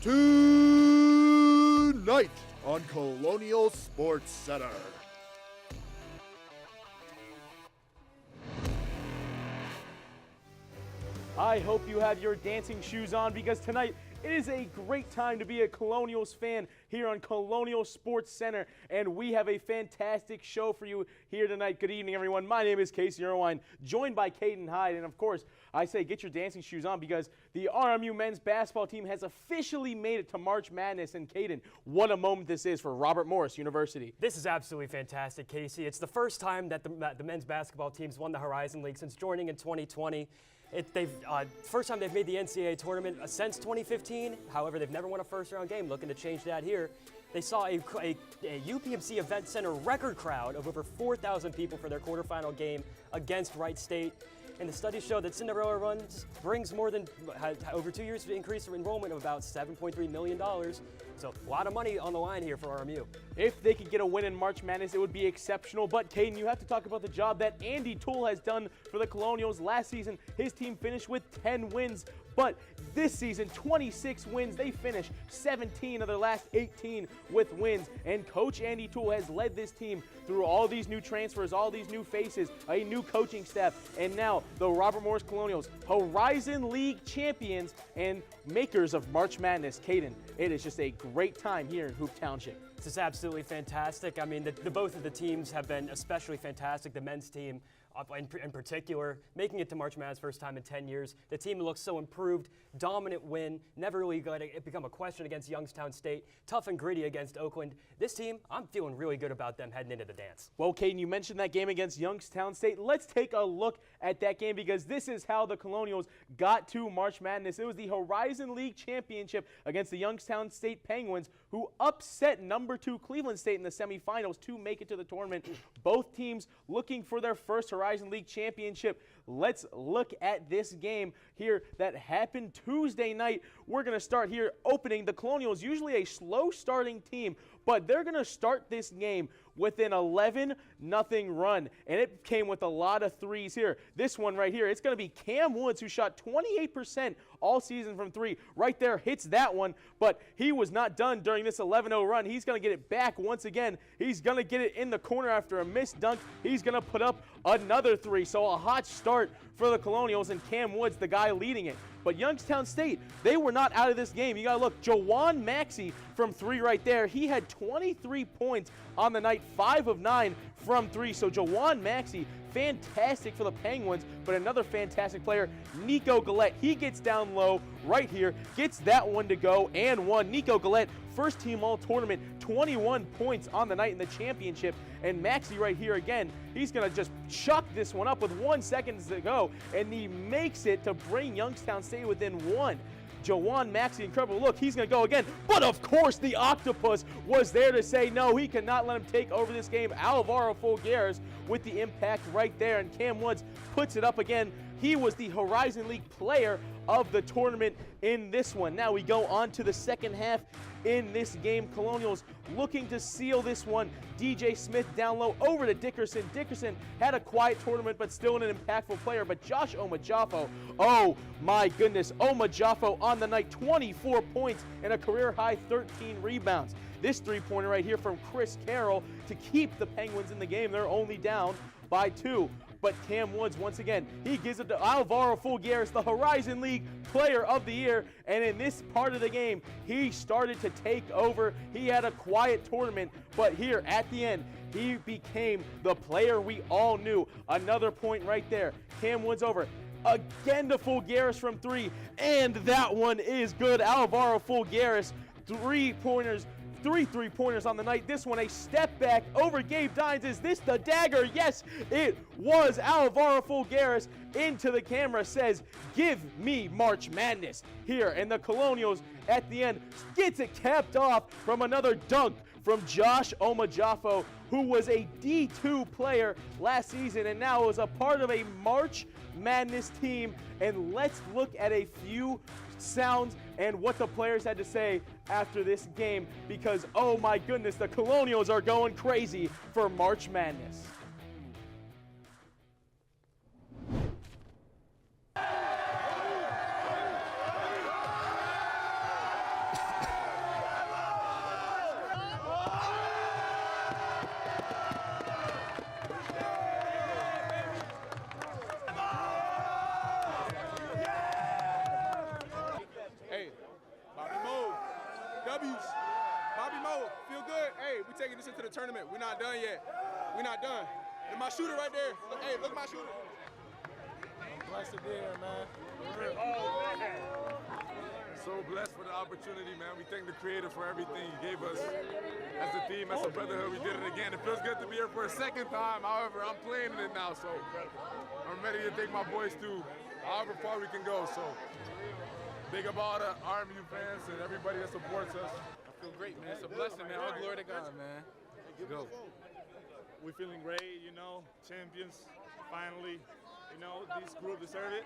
tonight on Colonial Sports Center. I hope you have your dancing shoes on because tonight it is a great time to be a Colonials fan here on Colonial Sports Center, and we have a fantastic show for you here tonight. Good evening, everyone. My name is Casey Irwine, joined by Caden Hyde, and of course, I say get your dancing shoes on because the RMU men's basketball team has officially made it to March Madness, and Caden, what a moment this is for Robert Morris University. This is absolutely fantastic, Casey. It's the first time that the men's basketball team's won the Horizon League since joining in 2020. First time they've made the NCAA tournament since 2015. However, they've never won a first-round game. Looking to change that here. They saw a UPMC Event Center record crowd of over 4,000 people for their quarterfinal game against Wright State. And the studies show that Cinderella runs brings more than over 2 years to increase enrollment of about $7.3 million. So a lot of money on the line here for RMU. If they could get a win in March Madness, it would be exceptional. But, Caden, you have to talk about the job that Andy Toole has done for the Colonials. Last season, his team finished with 10 wins. But this season, 26 wins. They finished 17 of their last 18 with wins. And Coach Andy Toole has led this team through all these new transfers, all these new faces, a new coaching staff. And now the Robert Morris Colonials, Horizon League champions and makers of March Madness. Caden, it is just a great time here in Hoop Township. This is absolutely fantastic. I mean, both of the teams have been especially fantastic. The men's team, in particular, making it to March Madness first time in 10 years. The team looks so improved, dominant win, never really got it become a question against Youngstown State, tough and gritty against Oakland. This team, I'm feeling really good about them heading into the dance. Well, Caden, you mentioned that game against Youngstown State. Let's take a look at that game because this is how the Colonials got to March Madness. It was the Horizon League Championship against the Youngstown State Penguins, who upset number 2 Cleveland State in the semifinals to make it to the tournament. Both teams looking for their first Horizon League championship. Let's look at this game here that happened Tuesday night. We're going to start here opening. The Colonials, usually a slow starting team, but they're going to start this game with an 11-0 run, and it came with a lot of threes here. This one right here, it's going to be Cam Woods, who shot 28% all season from 3. Right there, hits that one, but he was not done during this 11-0 run. He's going to get it back once again. He's going to get it in the corner after a missed dunk. He's going to put up another 3, so a hot start for the Colonials, and Cam Woods, the guy leading it. But Youngstown State, they were not out of this game. You got to look, Jawan Maxey from 3 right there. He had 23 points on the night, 5 of 9 from 3. So Jawan Maxey, fantastic for the Penguins, but another fantastic player, Nico Gillette. He gets down low right here, gets that one to go and one. Nico Gillette, first team all-tournament, 21 points on the night in the championship. And Maxey right here again, he's going to just chuck this one up with 1 second to go, and he makes it to bring Youngstown State within 1. Jawan Maxey, incredible look, he's going to go again, but of course the Octopus was there to say no, he cannot let him take over this game. Alvaro Fulgares with the impact right there, and Cam Woods puts it up again. He was the Horizon League player of the tournament in this one. Now we go on to the second half in this game. Colonials looking to seal this one. DJ Smith down low over to Dickerson. Dickerson had a quiet tournament, but still an impactful player. But Josh Omajafo, oh my goodness, Omajafo on the night, 24 points and a career-high 13 rebounds. This three-pointer right here from Chris Carroll to keep the Penguins in the game. They're only down by 2. But Cam Woods, once again, he gives it to Alvaro Fulgares, the Horizon League Player of the Year. And in this part of the game, he started to take over. He had a quiet tournament, but here at the end, he became the player we all knew. Another point right there. Cam Woods over. Again to Fulgares from 3, and that one is good. Alvaro Fulgares, 3-pointers. 3 3-pointers on the night. This one a step back over Gabe Dines. Is this the dagger? Yes, it was. Alvaro Fulgares into the camera says, "Give me March Madness" here. And the Colonials at the end gets it capped off from another dunk from Josh Omajafo, who was a D2 player last season and now is a part of a March Madness team. And let's look at a few sounds and what the players had to say after this game, because oh my goodness, the Colonials are going crazy for March Madness. us into the tournament. We're not done yet. We're not done. And my shooter right there. Look, hey, look at my shooter. Blessed to be here, man. So blessed for the opportunity, man. We thank the Creator for everything He gave us as a team, as a brotherhood. We did it again. It feels good to be here for a second time. However, I'm playing in it now, so I'm ready to take my boys to however far we can go. So big up all the RMU fans and everybody that supports us. I feel great, man. It's a blessing, man. All glory to God, man. Let's go. We're feeling great, you know, champions, finally. You know, this group deserve it,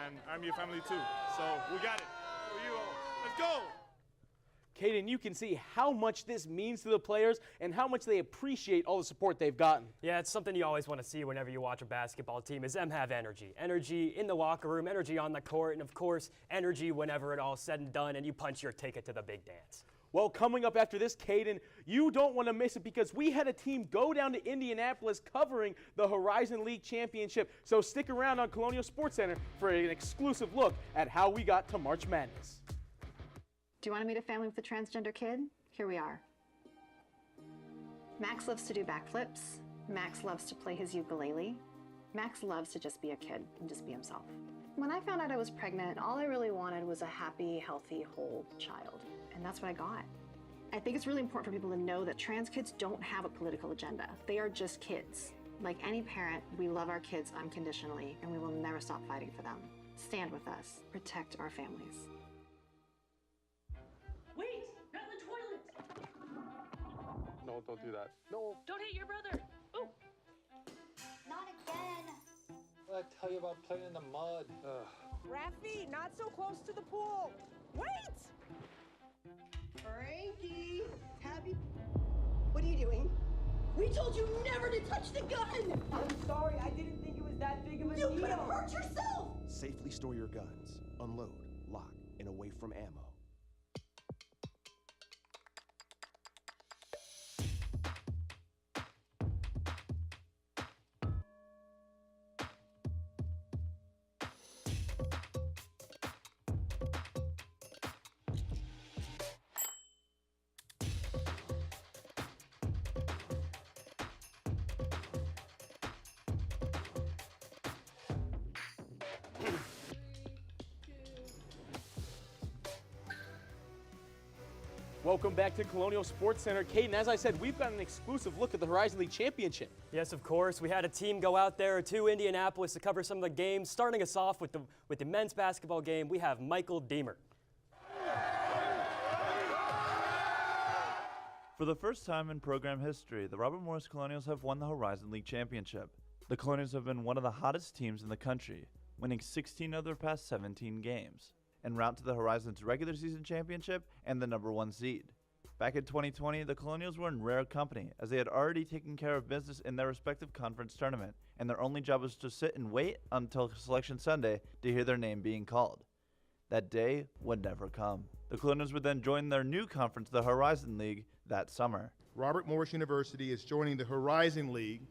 and RMU family too. So we got it for you all. Let's go! Caden, you can see how much this means to the players and how much they appreciate all the support they've gotten. Yeah, it's something you always want to see whenever you watch a basketball team is them have energy. Energy in the locker room, energy on the court, and of course, energy whenever it all's said and done and you punch your ticket to the big dance. Well, coming up after this, Caden, you don't want to miss it because we had a team go down to Indianapolis covering the Horizon League Championship. So stick around on Colonial Sports Center for an exclusive look at how we got to March Madness. Do you want to meet a family with a transgender kid? Here we are. Max loves to do backflips. Max loves to play his ukulele. Max loves to just be a kid and just be himself. When I found out I was pregnant, all I really wanted was a happy, healthy, whole child. And that's what I got. I think it's really important for people to know that trans kids don't have a political agenda. They are just kids. Like any parent, we love our kids unconditionally, and we will never stop fighting for them. Stand with us. Protect our families. Wait! Not in the toilet! No, don't do that. No. Don't hit your brother! Ooh! Not again! What did I tell you about playing in the mud? Rafi, not so close to the pool. Wait! Frankie! Happy... What are you doing? We told you never to touch the gun! I'm sorry, I didn't think it was that big of a You deal. could have hurt yourself! Safely store your guns, unload, lock, and away from ammo. Welcome back to Colonial Sports Center. Caden, as I said, we've got an exclusive look at the Horizon League Championship. Yes, of course. We had a team go out there to Indianapolis to cover some of the games. Starting us off with the men's basketball game, we have Michael Deemer. For the first time in program history, the Robert Morris Colonials have won the Horizon League Championship. The Colonials have been one of the hottest teams in the country, winning 16 of their past 17 games, en route to the Horizon's regular season championship and the #1 seed. Back in 2020, the Colonials were in rare company, as they had already taken care of business in their respective conference tournament, and their only job was to sit and wait until Selection Sunday to hear their name being called. That day would never come. The Colonials would then join their new conference, the Horizon League, that summer. Robert Morris University is joining the Horizon League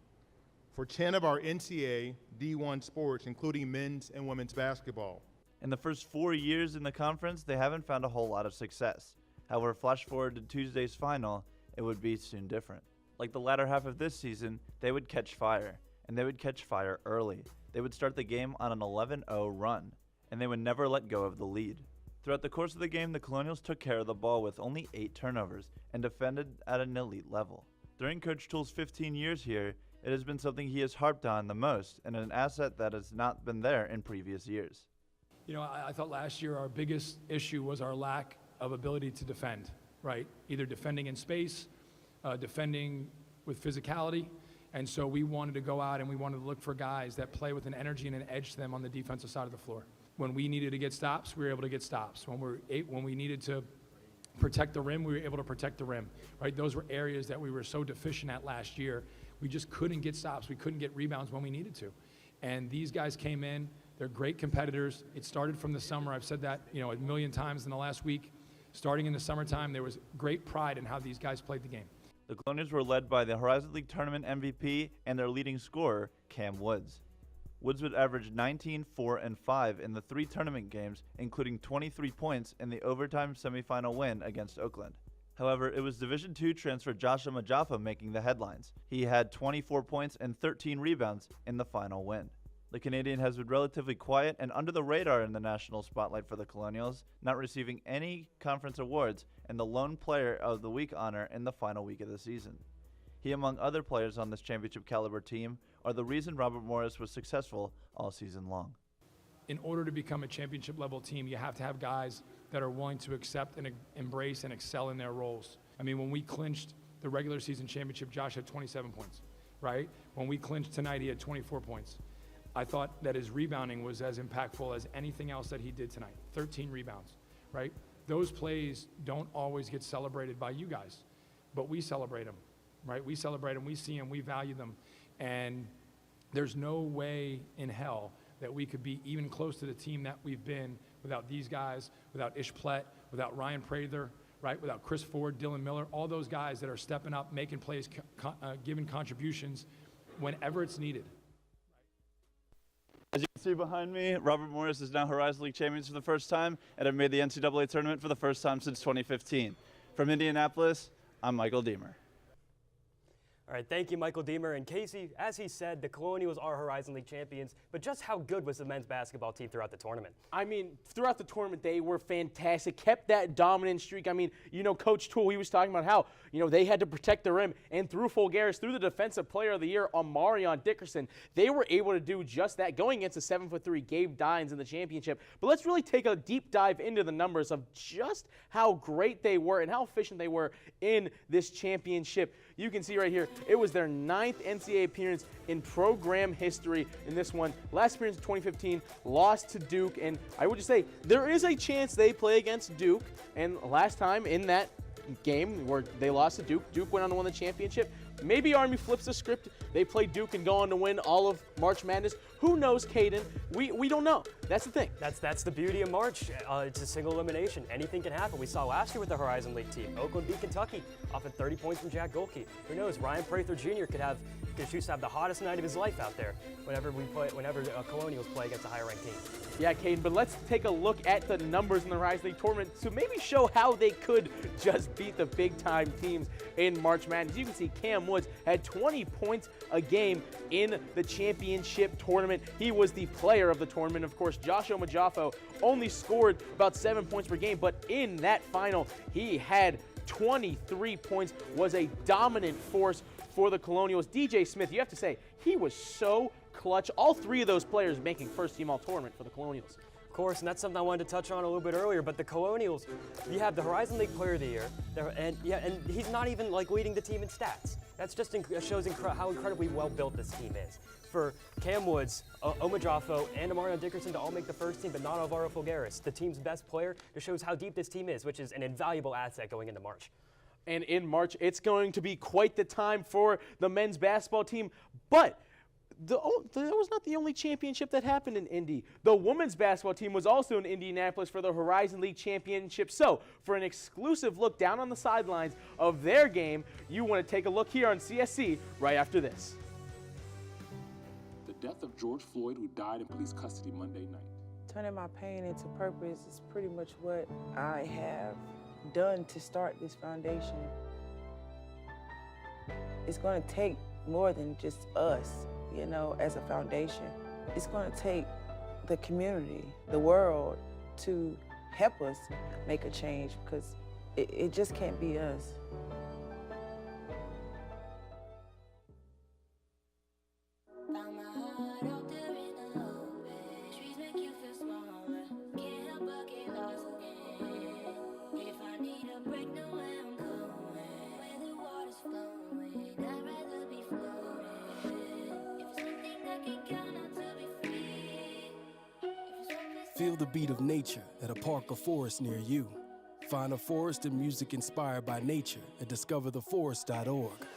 for 10 of our NCAA D1 sports, including men's and women's basketball. In the first 4 years in the conference, they haven't found a whole lot of success. However, flash forward to Tuesday's final, it would be soon different. Like the latter half of this season, they would catch fire, and they would catch fire early. They would start the game on an 11-0 run, and they would never let go of the lead. Throughout the course of the game, the Colonials took care of the ball with only 8 turnovers and defended at an elite level. During Coach Toole's 15 years here, it has been something he has harped on the most, and an asset that has not been there in previous years. You know, I thought last year our biggest issue was our lack of ability to defend, right? Either defending in space, defending with physicality. And so we wanted to go out and we wanted to look for guys that play with an energy and an edge to them on the defensive side of the floor. When we needed to get stops, we were able to get stops. When we needed to protect the rim, we were able to protect the rim, right? Those were areas that we were so deficient at last year. We just couldn't get stops. We couldn't get rebounds when we needed to. And these guys came in. They're great competitors. It started from the summer. I've said that, a million times in the last week. Starting in the summertime, there was great pride in how these guys played the game. The Colonials were led by the Horizon League Tournament MVP and their leading scorer, Cam Woods. Woods would average 19, 4, and 5 in the 3 tournament games, including 23 points in the overtime semifinal win against Oakland. However, it was Division II transfer Joshua Majaffa making the headlines. He had 24 points and 13 rebounds in the final win. The Canadian has been relatively quiet and under the radar in the national spotlight for the Colonials, not receiving any conference awards and the lone player of the week honor in the final week of the season. He, among other players on this championship caliber team, are the reason Robert Morris was successful all season long. In order to become a championship level team, you have to have guys that are willing to accept and embrace and excel in their roles. I mean, when we clinched the regular season championship, Josh had 27 points, right? When we clinched tonight, he had 24 points. I thought that his rebounding was as impactful as anything else that he did tonight. 13 rebounds, right? Those plays don't always get celebrated by you guys, but we celebrate them, right? We celebrate them, we see them, we value them, and there's no way in hell that we could be even close to the team that we've been without these guys, without Ish Plett, without Ryan Prather, right? Without Chris Ford, Dylan Miller, all those guys that are stepping up, making plays, giving contributions whenever it's needed. As you can see behind me, Robert Morris is now Horizon League champions for the first time and have made the NCAA tournament for the first time since 2015. From Indianapolis, I'm Michael Deemer. All right, thank you, Michael Deemer. And Casey, as he said, the Colonials are Horizon League champions, but just how good was the men's basketball team throughout the tournament? I mean, throughout the tournament, they were fantastic, kept that dominant streak. I mean, you know, Coach Toole, he was talking about how, you know, they had to protect the rim, and through Fulgaris, through the Defensive Player of the Year, Omarion Dickerson, they were able to do just that, going against a 7'3" Gabe Dines in the championship. But let's really take a deep dive into the numbers of just how great they were and how efficient they were in this championship. You can see right here, it was their 9th NCAA appearance in program history in this one. Last appearance in 2015, lost to Duke, and I would just say there is a chance they play against Duke, and last time in that game where they lost to Duke, Duke went on to win the championship. Maybe Army flips the script, they play Duke and go on to win all of March Madness. Who knows, Caden? We don't know. That's the thing. That's the beauty of March. It's a single elimination. Anything can happen. We saw last year with the Horizon League team. Oakland beat Kentucky off at 30 points from Jack Golke. Who knows? Ryan Prather Jr. could choose to have the hottest night of his life out there whenever Colonials play against a higher ranked team. Yeah, Caden, but let's take a look at the numbers in the Horizon League tournament to maybe show how they could just beat the big-time teams in March Madness. You can see Cam Woods had 20 points a game in the championship tournament. He was the player of the tournament. Of course, Joshua Majaffa only scored about 7 points per game, but in that final, he had 23 points, was a dominant force for the Colonials. DJ Smith, you have to say, he was so clutch. All three of those players making first-team all-tournament for the Colonials. Of course, and that's something I wanted to touch on a little bit earlier, but the Colonials, you have the Horizon League Player of the Year, and he's not even like leading the team in stats. That's just shows how incredibly well-built this team is. For Cam Woods, Omajafo, and Omarion Dickerson to all make the first team, but not Alvaro Fulgaris, the team's best player, just shows how deep this team is, which is an invaluable asset going into March. And in March, it's going to be quite the time for the men's basketball team, but that was not the only championship that happened in Indy. The women's basketball team was also in Indianapolis for the Horizon League Championship. So, for an exclusive look down on the sidelines of their game, you want to take a look here on CSC right after this. The death of George Floyd, who died in police custody Monday night. Turning my pain into purpose is pretty much what I have done to start this foundation. It's going to take more than just us, you know, as a foundation. It's going to take the community, the world, to help us make a change, because it just can't be us. Feel the beat of nature at a park or forest near you. Find a forest and music inspired by nature at discovertheforest.org.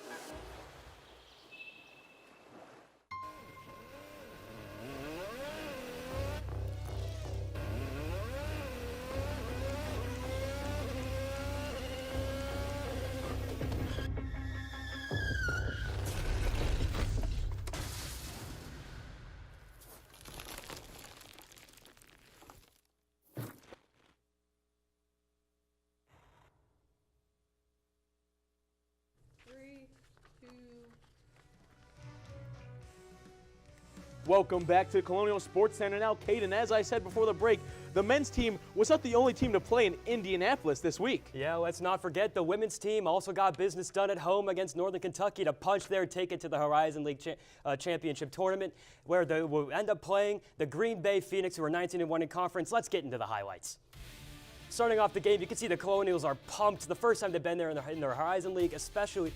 Welcome back to Colonial Sports Center. Now, Caden, as I said before the break, the men's team was not the only team to play in Indianapolis this week. Yeah, let's not forget the women's team also got business done at home against Northern Kentucky to punch their ticket to the Horizon League Championship Tournament, where they will end up playing the Green Bay Phoenix, who are 19-1 in conference. Let's get into the highlights. Starting off the game, you can see the Colonials are pumped. The first time they've been there in their Horizon League, especially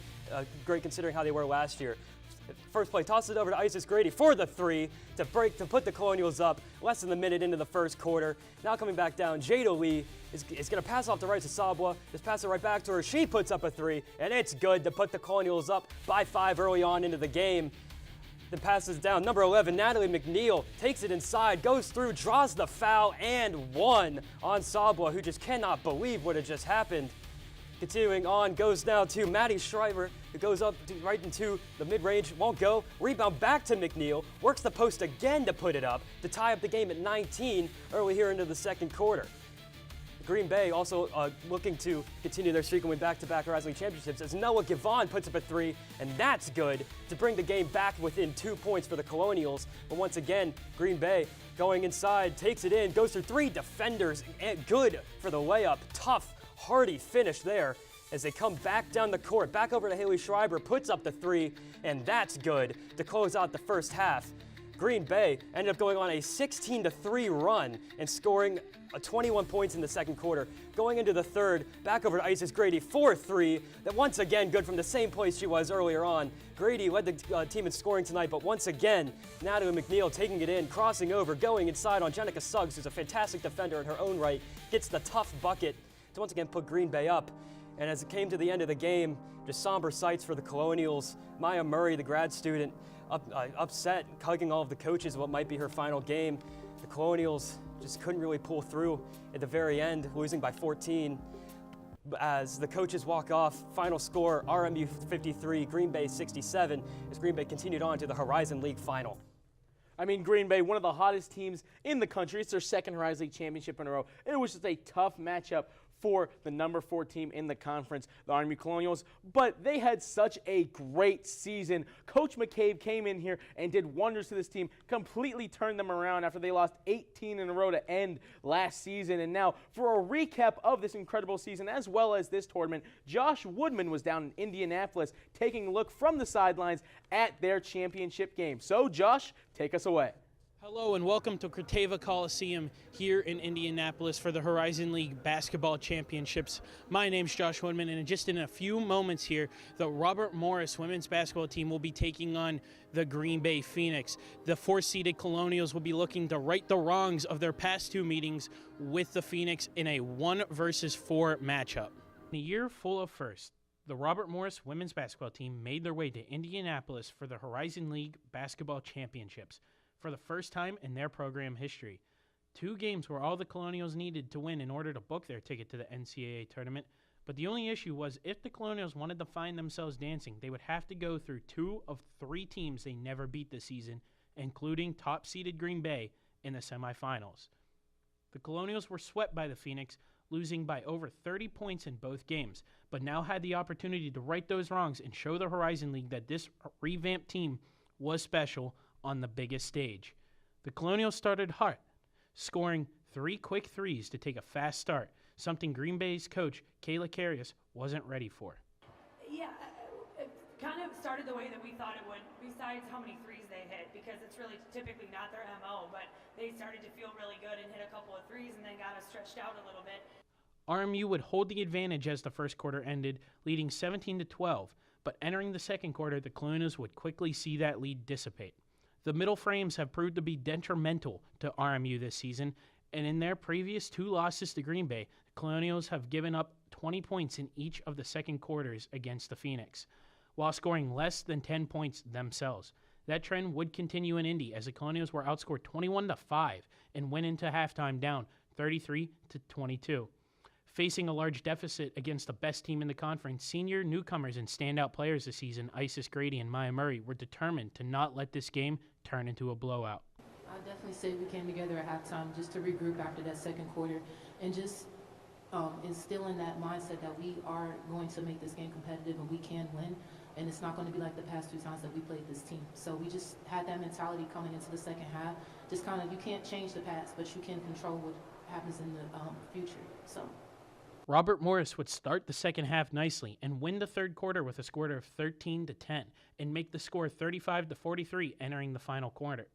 great considering how they were last year. First play, tosses it over to Isis Grady for the three to put the Colonials up less than a minute into the first quarter. Now coming back down, Jada Lee is going to pass off the right to Sabwa. Just pass it right back to her. She puts up a three, and it's good to put the Colonials up by 5 early on into the game. Then passes down. Number 11, Natalie McNeil, takes it inside, goes through, draws the foul, and one on Sabwa, who just cannot believe what had just happened. Continuing on, goes now to Maddie Schreiber, who goes up right into the mid-range, won't go. Rebound back to McNeil, works the post again to put it up, to tie up the game at 19 early here into the second quarter. Green Bay also looking to continue their streak and win back-to-back Horizon League championships as Noah Givon puts up a three, and that's good to bring the game back within 2 points for the Colonials. But once again, Green Bay going inside, takes it in, goes through 3 defenders, and good for the layup. Tough, hardy finish there as they come back down the court. Back over to Haley Schreiber, puts up the three, and that's good to close out the first half. Green Bay ended up going on a 16-3 run and scoring 21 points in the second quarter. Going into the third, back over to Isis Grady for 3. That once again good from the same place she was earlier on. Grady led the team in scoring tonight, but once again, Natalie McNeil taking it in, crossing over, going inside on Jenica Suggs, who's a fantastic defender in her own right, gets the tough bucket to once again put Green Bay up. And as it came to the end of the game, just somber sights for the Colonials. Maya Murray, the grad student, upset, hugging all of the coaches what might be her final game. The Colonials just couldn't really pull through at the very end, losing by 14. As the coaches walk off, final score, RMU 53, Green Bay 67, as Green Bay continued on to the Horizon League final. I mean, Green Bay, one of the hottest teams in the country. It's their second Horizon League championship in a row. It was just a tough matchup for the number 4 team in the conference, the RMU Colonials, but they had such a great season. Coach McCabe came in here and did wonders to this team, completely turned them around after they lost 18 in a row to end last season. And now for a recap of this incredible season as well as this tournament, Josh Woodman was down in Indianapolis taking a look from the sidelines at their championship game. So Josh, take us away. Hello and welcome to Croteva Coliseum here in Indianapolis for the Horizon League Basketball Championships. My name's Josh Woodman, and just in a few moments here, the Robert Morris women's basketball team will be taking on the Green Bay Phoenix. The 4th-seeded Colonials will be looking to right the wrongs of their past 2 meetings with the Phoenix in a 1-versus-4 matchup. In a year full of firsts, the Robert Morris women's basketball team made their way to Indianapolis for the Horizon League Basketball Championships for the first time in their program history. 2 games were all the Colonials needed to win in order to book their ticket to the NCAA tournament, but the only issue was if the Colonials wanted to find themselves dancing, they would have to go through 2 of 3 teams they never beat this season, including top-seeded Green Bay in the semifinals. The Colonials were swept by the Phoenix, losing by over 30 points in both games, but now had the opportunity to right those wrongs and show the Horizon League that this revamped team was special on the biggest stage. The Colonials started hot, scoring 3 quick threes to take a fast start, something Green Bay's coach, Kayla Carius, wasn't ready for. Yeah, it kind of started the way that we thought it would, besides how many threes they hit, because it's really typically not their MO, but they started to feel really good and hit a couple of threes and then got us stretched out a little bit. RMU would hold the advantage as the first quarter ended, leading 17-12, but entering the second quarter, the Colonials would quickly see that lead dissipate. The middle frames have proved to be detrimental to RMU this season, and in their previous 2 losses to Green Bay, the Colonials have given up 20 points in each of the second quarters against the Phoenix, while scoring less than 10 points themselves. That trend would continue in Indy as the Colonials were outscored 21-5 and went into halftime down 33-22. Facing a large deficit against the best team in the conference, senior newcomers and standout players this season, Isis Grady and Maya Murray, were determined to not let this game turn into a blowout. I'll definitely say we came together at halftime just to regroup after that second quarter and just instill in that mindset that we are going to make this game competitive and we can win. and it's not going to be like the past 2 times that we played this team. So we just had that mentality coming into the second half. Just kind of, you can't change the past, but you can control what happens in the future. So. Robert Morris would start the second half nicely and win the third quarter with a score of 13-10 and make the score 35-43 entering the final quarter.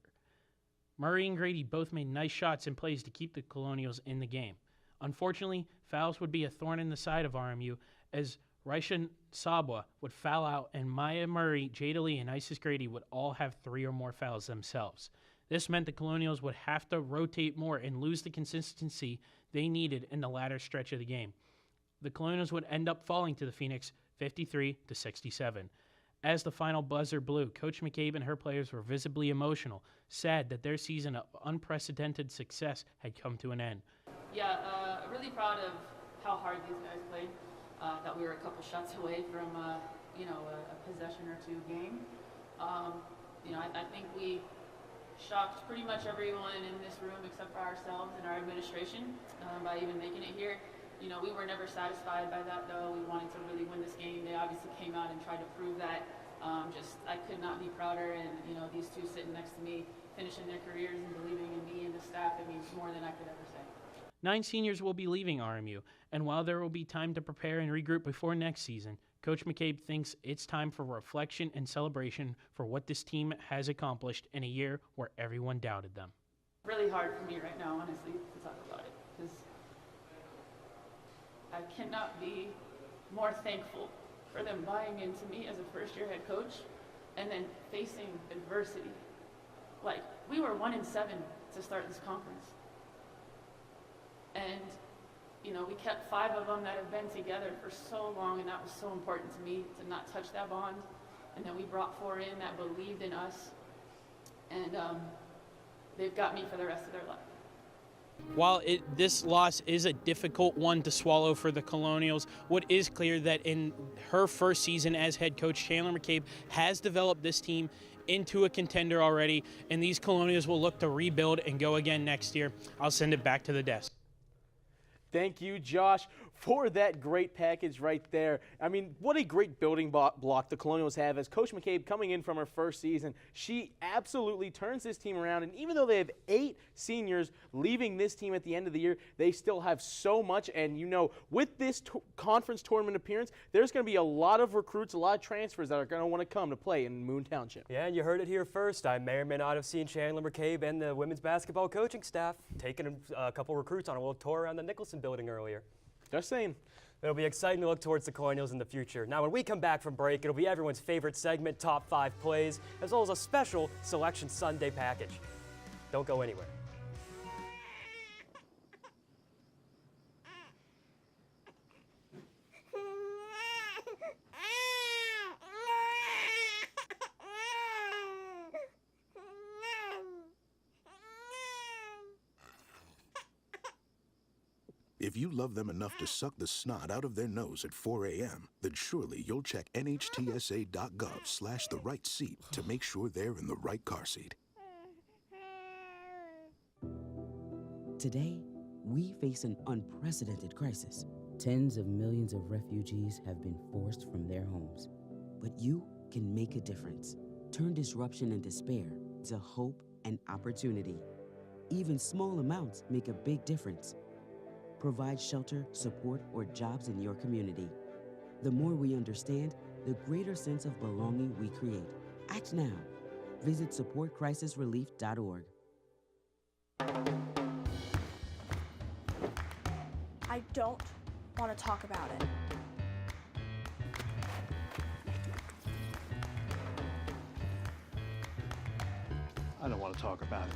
Murray and Grady both made nice shots and plays to keep the Colonials in the game. Unfortunately, fouls would be a thorn in the side of RMU as Raisha Sabwa would foul out and Maya Murray, Jada Lee, and Isis Grady would all have 3 or more fouls themselves. This meant the Colonials would have to rotate more and lose the consistency they needed in the latter stretch of the game. The Colonials would end up falling to the Phoenix 53-67. As the final buzzer blew, Coach McCabe and her players were visibly emotional, sad that their season of unprecedented success had come to an end. Yeah, really proud of how hard these guys played. Thought we were a couple shots away from, a possession or 2 game. I think we shocked pretty much everyone in this room except for ourselves and our administration by even making it here. We were never satisfied by that, though. We wanted to really win this game. They obviously came out and tried to prove that. I could not be prouder, and these 2 sitting next to me, finishing their careers and believing in me and the staff, it means more than I could ever say. 9 seniors will be leaving RMU, and while there will be time to prepare and regroup before next season, Coach McCabe thinks it's time for reflection and celebration for what this team has accomplished in a year where everyone doubted them. Really hard for me right now, honestly, to talk about it, because I cannot be more thankful for them buying into me as a first-year head coach and then facing adversity. Like, we were 1-7 to start this conference. And, we kept 5 of them that have been together for so long, and that was so important to me to not touch that bond. And then we brought 4 in that believed in us, and they've got me for the rest of their life. While this loss is a difficult one to swallow for the Colonials, what is clear that in her first season as head coach, Chandler McCabe has developed this team into a contender already, and these Colonials will look to rebuild and go again next year. I'll send it back to the desk. Thank you, Josh, for that great package right there. I mean, what a great building block the Colonials have as Coach McCabe coming in from her first season. She absolutely turns this team around, and even though they have 8 seniors leaving this team at the end of the year, they still have so much. And, with this conference tournament appearance, there's going to be a lot of recruits, a lot of transfers that are going to want to come to play in Moon Township. Yeah, and you heard it here first. I may or may not have seen Chandler McCabe and the women's basketball coaching staff taking a couple recruits on a little tour around the Nicholson building earlier. Just saying. It'll be exciting to look towards the Colonials in the future. Now, when we come back from break, it'll be everyone's favorite segment, Top 5 Plays, as well as a special Selection Sunday package. Don't go anywhere. If you love them enough to suck the snot out of their nose at 4 a.m., then surely you'll check nhtsa.gov/the right seat to make sure they're in the right car seat. Today, we face an unprecedented crisis. Tens of millions of refugees have been forced from their homes. But you can make a difference. Turn disruption and despair to hope and opportunity. Even small amounts make a big difference. Provide shelter, support, or jobs in your community. The more we understand, the greater sense of belonging we create. Act now. Visit supportcrisisrelief.org. I don't want to talk about it. I don't want to talk about it.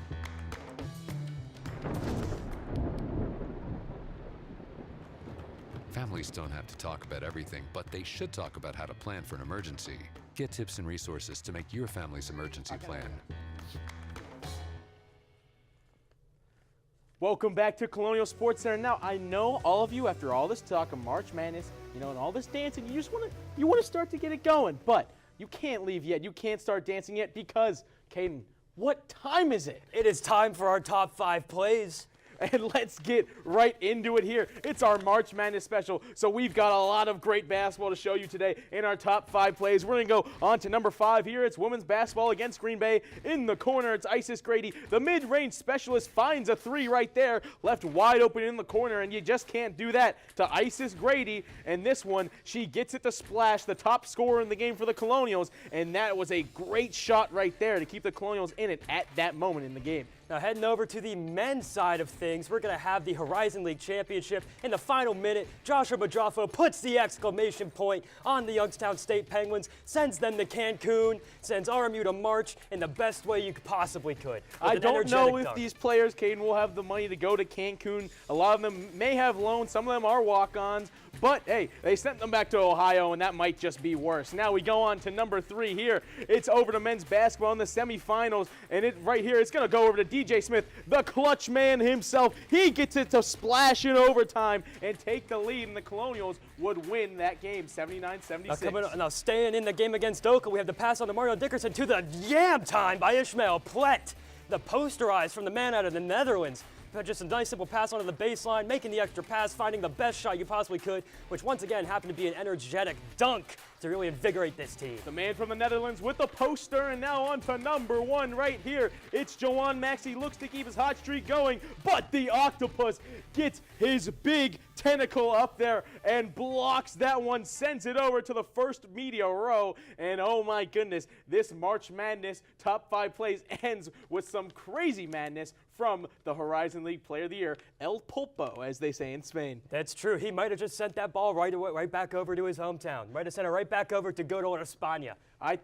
Families don't have to talk about everything, but they should talk about how to plan for an emergency. Get tips and resources to make your family's emergency plan. Welcome back to Colonial Sports Center. Now, I know all of you, after all this talk of March Madness, and all this dancing, you want to start to get it going, but you can't leave yet. You can't start dancing yet because, Caden, what time is it? It is time for our Top 5 Plays. and let's get right into it here. It's our March Madness special, so we've got a lot of great basketball to show you today in our top 5 plays. We're going to go on to number 5 here. It's women's basketball against Green Bay. In the corner, it's Isis Grady. The mid-range specialist finds a 3 right there, left wide open in the corner, and you just can't do that to Isis Grady. And this one, she gets it to splash, the top scorer in the game for the Colonials, and that was a great shot right there to keep the Colonials in it at that moment in the game. Now heading over to the men's side of things, we're going to have the Horizon League Championship. In the final minute, Joshua Madrafo puts the exclamation point on the Youngstown State Penguins, sends them to Cancun, sends RMU to March in the best way you possibly could. I don't know if these players, Caden, will have the money to go to Cancun. A lot of them may have loans. Some of them are walk-ons. But, hey, they sent them back to Ohio, and that might just be worse. Now we go on to number 3 here. It's over to men's basketball in the semifinals, and right here, it's going to go over to DJ Smith, the clutch man himself. He gets it to splash in overtime and take the lead, and the Colonials would win that game, 79-76. Now staying in the game against Oka, we have the pass on to Mario Dickerson to the yam time by Ishmael Plett. The posterized from the man out of the Netherlands. Just a nice simple pass onto the baseline, making the extra pass, finding the best shot you possibly could, which once again happened to be an energetic dunk to really invigorate this team. The man from the Netherlands with the poster, and now on to number 1 right here. It's Jawan Maxey, looks to keep his hot streak going, but the Octopus gets his big tentacle up there and blocks that one, sends it over to the first media row, and oh my goodness, this March Madness top 5 plays ends with some crazy madness from the Horizon League Player of the Year, El Pulpo, as they say in Spain. That's true. He might have just sent that ball right back over to his hometown. Might have sent it right back over to good old España. I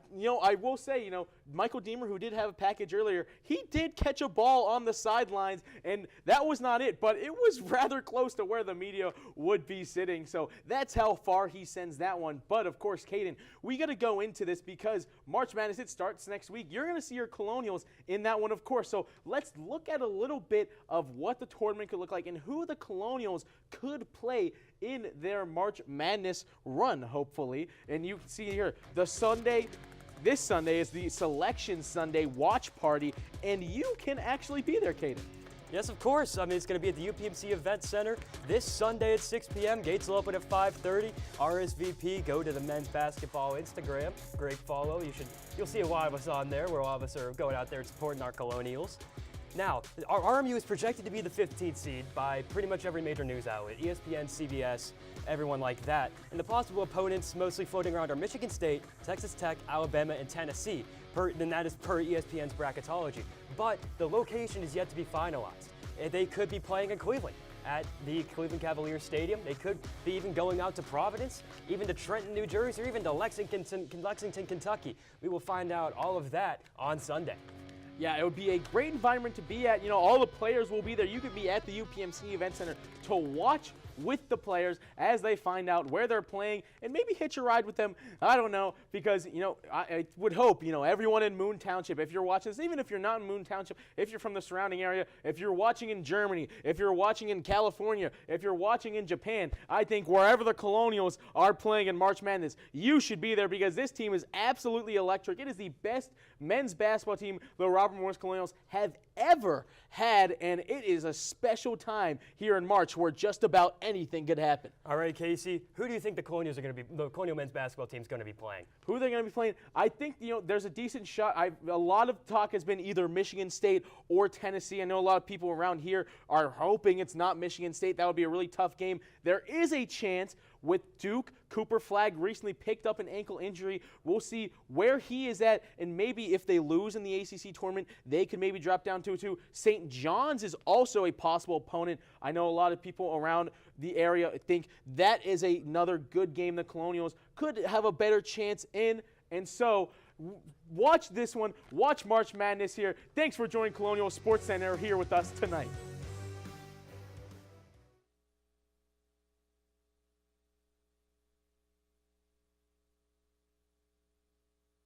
will say, Michael Deemer, who did have a package earlier, he did catch a ball on the sidelines, and that was not it, but it was rather close to where the media would be sitting. So that's how far he sends that one. But of course, Caden, we got to go into this because March Madness, it starts next week. You're going to see your Colonials in that one, of course. So let's look at a little bit of what the tournament could look like and who the Colonials could play in their March Madness run, hopefully. And you can see here, this Sunday is the Selection Sunday watch party, and you can actually be there, Caden. Yes, of course. I mean, it's going to be at the UPMC Event Center this Sunday at 6 p.m. Gates will open at 5:30. RSVP, go to the men's basketball Instagram. Great follow. You'll see a lot of us on there. Where a lot of us are going out there and supporting our Colonials. Now, our RMU is projected to be the 15th seed by pretty much every major news outlet, ESPN, CBS, everyone like that. And the possible opponents mostly floating around are Michigan State, Texas Tech, Alabama, and Tennessee. Then that is per ESPN's bracketology. But the location is yet to be finalized. They could be playing in Cleveland at the Cleveland Cavaliers Stadium. They could be even going out to Providence, even to Trenton, New Jersey, or even to Lexington, Kentucky. We will find out all of that on Sunday. Yeah, it would be a great environment to be at. All the players will be there. You could be at the UPMC Event Center to watch with the players as they find out where they're playing and maybe hitch a ride with them. I don't know, because, I would hope, everyone in Moon Township, if you're watching this, even if you're not in Moon Township, if you're from the surrounding area, if you're watching in Germany, if you're watching in California, if you're watching in Japan, I think wherever the Colonials are playing in March Madness, you should be there because this team is absolutely electric. It is the best men's basketball team the Robert Morris Colonials have ever had, and it is a special time here in March where just about anything could happen. All right, Casey, who do you think the Colonial men's basketball team is going to be playing? Who they're going to be playing? I think, there's a decent shot. A lot of talk has been either Michigan State or Tennessee. I know a lot of people around here are hoping it's not Michigan State. That would be a really tough game. There is a chance with Duke. Cooper Flagg recently picked up an ankle injury. We'll see where he is at, and maybe if they lose in the ACC tournament, they could maybe drop down to 2. St. John's is also a possible opponent. I know a lot of people around the area think that is another good game the Colonials could have a better chance in, and so watch this one. Watch March Madness here. Thanks for joining Colonial Sports Center here with us tonight.